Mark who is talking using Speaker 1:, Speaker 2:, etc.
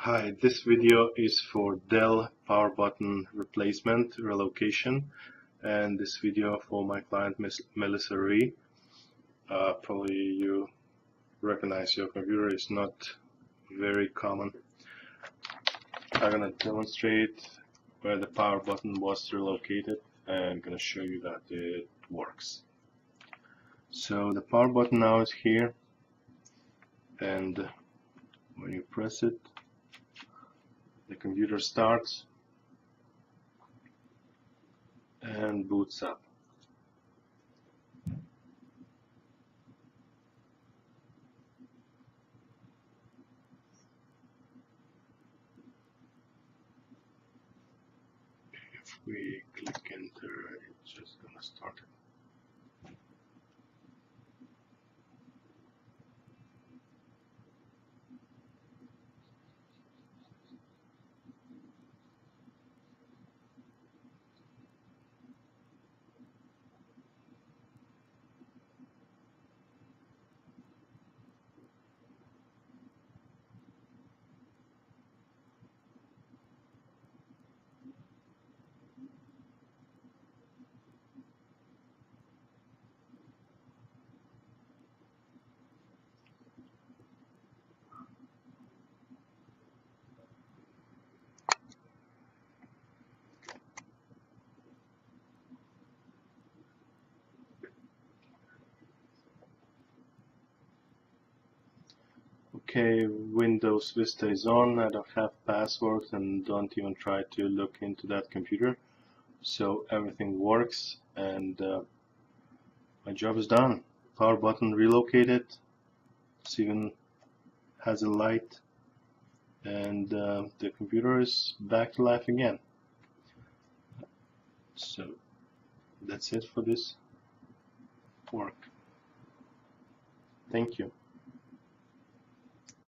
Speaker 1: Hi, this video is for Dell power button replacement relocation, and this video for my client Melissa Rij. Probably you recognize your computer is not very common. I'm gonna demonstrate where the power button was relocated and gonna show you that it works. So the power button now is here, and when you press it, the computer starts and boots up. If we click enter, it's just gonna start it. Okay, Windows Vista is on. I don't have passwords and don't even try to look into that computer. So everything works and my job is done. Power button relocated. It even has a light, and the computer is back to life again. So that's it for this work. Thank you.